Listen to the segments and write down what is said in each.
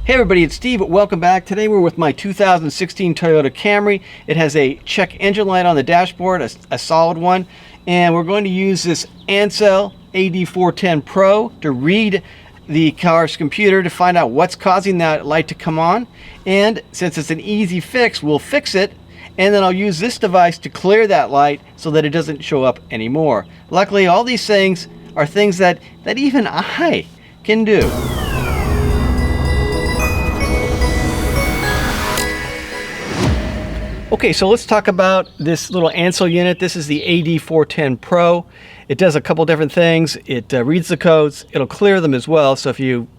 Hey everybody, it's Steve. Welcome back. Today we're with my 2016 Toyota Camry. It has a check engine light on the dashboard, a solid one, and we're going to use this Ancel AD410 Pro to read the car's computer to find out what's causing that light to come on. And since it's an easy fix, we'll fix it, and then I'll use this device to clear that light so that it doesn't show up anymore. Luckily, all these things are things that even I can do. Okay, so let's talk about this little Ancel unit. This is the AD410 Pro. It does a couple different things. It reads the codes. It'll clear them as well. So if you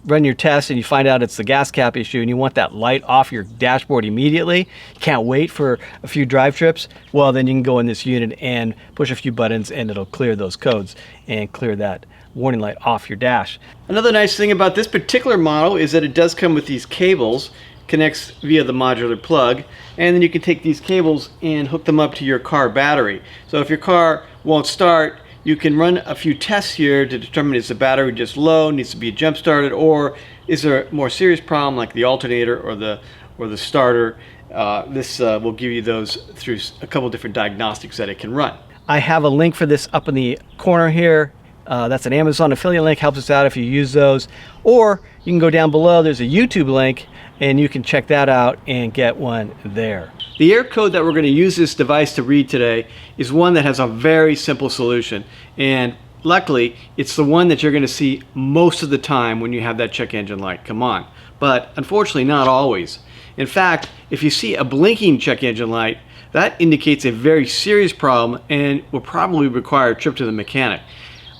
run your test and you find out it's the gas cap issue and you want that light off your dashboard immediately, can't wait for a few drive trips, well, then you can go in this unit and push a few buttons and it'll clear those codes and clear that warning light off your dash. Another nice thing about this particular model is that it does come with these cables. Connects via the modular plug, and then you can take these cables and hook them up to your car battery. So if your car won't start, you can run a few tests here to determine is the battery just low, needs to be jump started, or is there a more serious problem like the alternator or the starter. This will give you those through a couple different diagnostics that it can run. I have a link for this up in the corner here. That's an Amazon affiliate link, helps us out if you use those. Or you can go down below, there's a YouTube link, and you can check that out and get one there. The error code that we're going to use this device to read today is one that has a very simple solution. And luckily, it's the one that you're going to see most of the time when you have that check engine light come on. But unfortunately, not always. In fact, if you see a blinking check engine light, that indicates a very serious problem and will probably require a trip to the mechanic.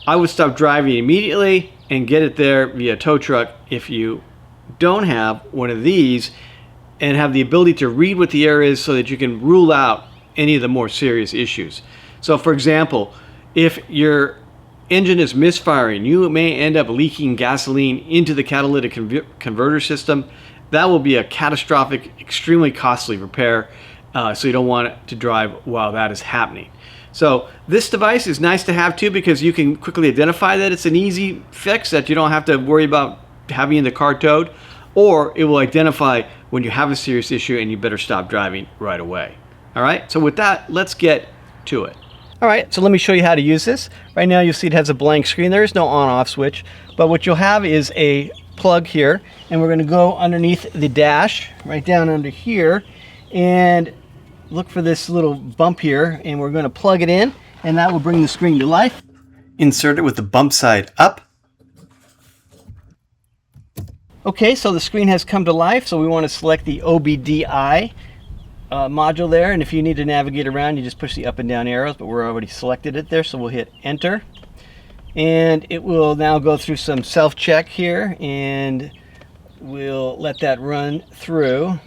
I would stop driving immediately and get it there via tow truck if you don't have one of these and have the ability to read what the error is so that you can rule out any of the more serious issues. So for example, if your engine is misfiring, you may end up leaking gasoline into the catalytic converter system. That will be a catastrophic, extremely costly repair, so you don't want it to drive while that is happening. So this device is nice to have too because you can quickly identify that it's an easy fix, that you don't have to worry about having the car towed, or it will identify when you have a serious issue and you better stop driving right away. All right, so with that, let's get to it. All right, so let me show you how to use this. Right now you'll see it has a blank screen. There is no on-off switch, but what you'll have is a plug here, and we're gonna go underneath the dash, right down under here, and look for this little bump here, and we're going to plug it in, and that will bring the screen to life. Insert it with the bump side up. Okay, so the screen has come to life, so we want to select the OBDI module there, and if you need to navigate around, you just push the up and down arrows, but we're already selected it there, so we'll hit enter. And it will now go through some self-check here, and we'll let that run through.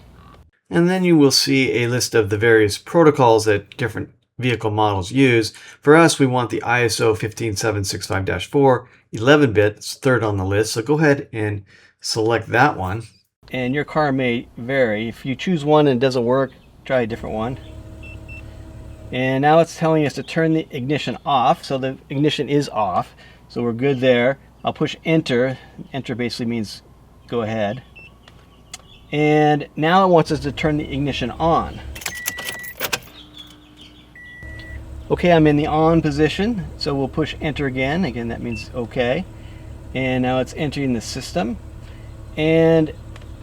And then you will see a list of the various protocols that different vehicle models use. For us, we want the ISO 15765-4 11-bit. It's third on the list. So go ahead and select that one. And your car may vary. If you choose one and it doesn't work, try a different one. And now it's telling us to turn the ignition off. So the ignition is off. So we're good there. I'll push enter. Enter basically means go ahead. And now it wants us to turn the ignition on. Okay, I'm in the on position, so we'll push enter again. Again, that means okay. And now it's entering the system. And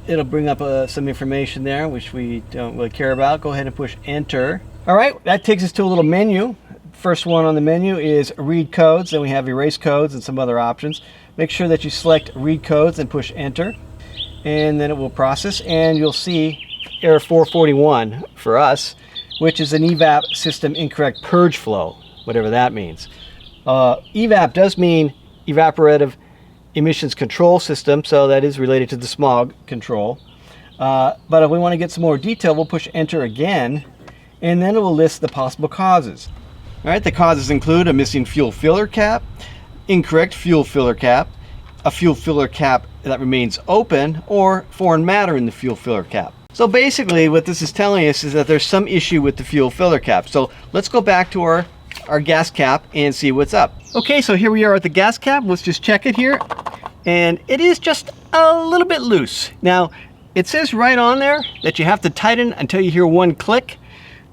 it'll bring up some information there, which we don't really care about. Go ahead and push enter. All right, that takes us to a little menu. First one on the menu is read codes. Then we have erase codes and some other options. Make sure that you select read codes and push enter. And then it will process, and you'll see error 441 for us, which is an evap system incorrect purge flow, whatever that means. Evap does mean evaporative emissions control system, so that is related to the smog control. But if we want to get some more detail, we'll push enter again, and then it will list the possible causes. All right, the causes include a missing fuel filler cap, incorrect fuel filler cap, a fuel filler cap that remains open, or foreign matter in the fuel filler cap. So basically what this is telling us is that there's some issue with the fuel filler cap. So let's go back to our gas cap and see what's up. Okay, so here we are at the gas cap. Let's just check it here. and it is just a little bit loose. Now, it says right on there that you have to tighten until you hear one click,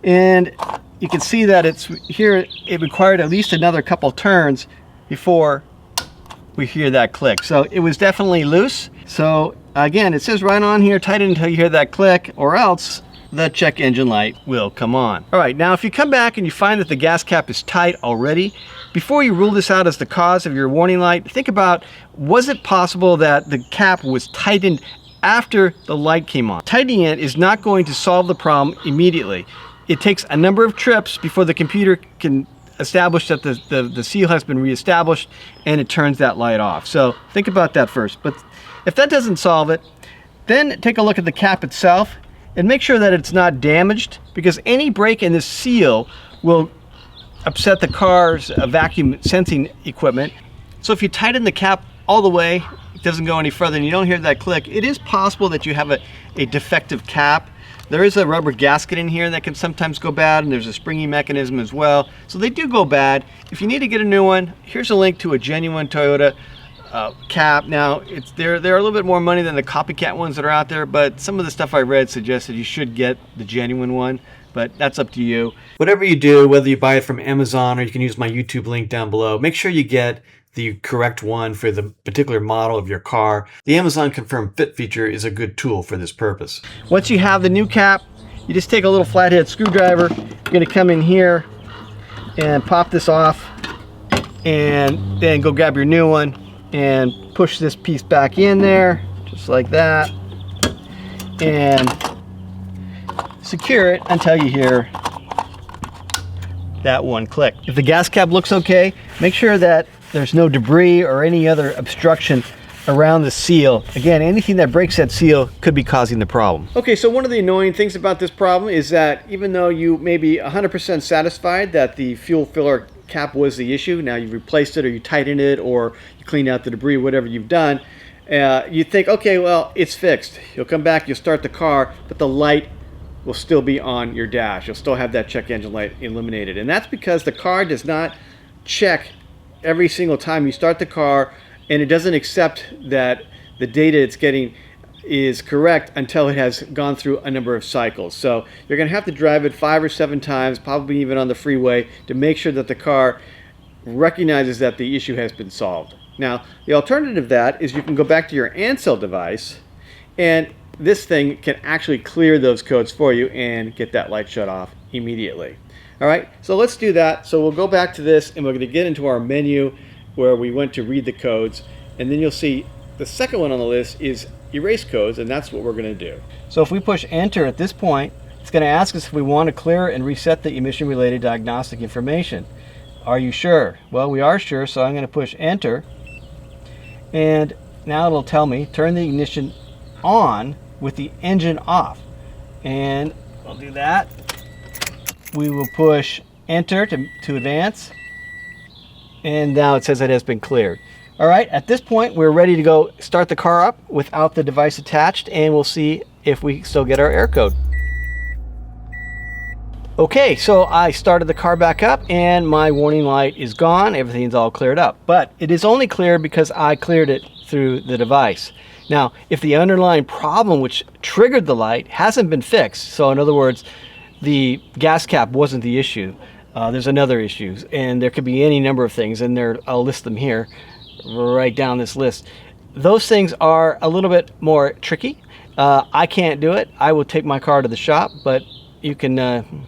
and you can see that it's here. It required at least another couple turns before we hear that click. So it was definitely loose. So again, it says right on here, tighten until you hear that click, or else the check engine light will come on. All right, now if you come back and you find that the gas cap is tight already, before you rule this out as the cause of your warning light, think about, was it possible that the cap was tightened after the light came on? Tightening it is not going to solve the problem immediately. It takes a number of trips before the computer can establish that the seal has been reestablished, and it turns that light off. So think about that first. But if that doesn't solve it, then take a look at the cap itself and make sure that it's not damaged, because any break in this seal will upset the car's vacuum sensing equipment. So if you tighten the cap all the way, it doesn't go any further, and you don't hear that click, it is possible that you have a defective cap. There is a rubber gasket in here that can sometimes go bad, and there's a springy mechanism as well. So they do go bad. If you need to get a new one, here's a link to a genuine Toyota cap. Now, they're a little bit more money than the copycat ones that are out there, but some of the stuff I read suggested you should get the genuine one, but that's up to you. Whatever you do, whether you buy it from Amazon or you can use my YouTube link down below, make sure you get the correct one for the particular model of your car. The Amazon Confirm Fit feature is a good tool for this purpose. Once you have the new cap, you just take a little flathead screwdriver. You're going to come in here and pop this off, and then go grab your new one and push this piece back in there, just like that, and secure it until you hear that one click. If the gas cap looks okay, make sure that there's no debris or any other obstruction around the seal. Again, anything that breaks that seal could be causing the problem. Okay, so one of the annoying things about this problem is that even though you may be 100% satisfied that the fuel filler cap was the issue, now you've replaced it or you tightened it or you cleaned out the debris, whatever you've done, you think, okay, well, it's fixed. You'll come back, you'll start the car, but the light will still be on your dash. You'll still have that check engine light illuminated. And that's because the car does not check every single time you start the car, and it doesn't accept that the data it's getting is correct until it has gone through a number of cycles. So you're going to have to drive it 5 or 7 times, probably even on the freeway, to make sure that the car recognizes that the issue has been solved. Now, the alternative to that is you can go back to your Ancel device, and this thing can actually clear those codes for you and get that light shut off immediately. All right, so let's do that. So we'll go back to this, and we're going to get into our menu where we went to read the codes, and then you'll see the second one on the list is erase codes, and that's what we're going to do. So if we push enter at this point, it's going to ask us if we want to clear and reset the emission-related diagnostic information. Are you sure? Well, we are sure, so I'm going to push enter, and now it'll tell me turn the ignition on with the engine off, and I'll do that. We will push enter to advance, and now it says it has been cleared. All right, at this point we're ready to go start the car up without the device attached, and we'll see if we still get our error code. Okay, so I started the car back up and my warning light is gone. Everything's all cleared up, but it is only cleared because I cleared it through the device. Now, if the underlying problem which triggered the light hasn't been fixed, so in other words, the gas cap wasn't the issue, there's another issue, and there could be any number of things, and I'll list them here, right down this list. Those things are a little bit more tricky. I can't do it. I will take my car to the shop, but you can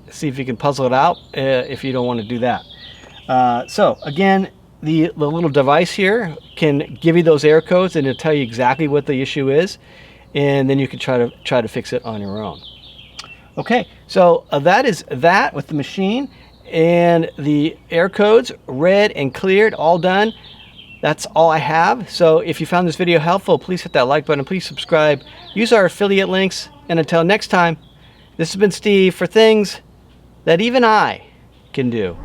see if you can puzzle it out if you don't want to do that. So again, the little device here can give you those error codes, and it'll tell you exactly what the issue is, and then you can try to fix it on your own. Okay, so that is that with the machine, and the error codes read and cleared, all done. That's all I have. So if you found this video helpful, please hit that like button, please subscribe, use our affiliate links, and until next time, this has been Steve for things that even I can do.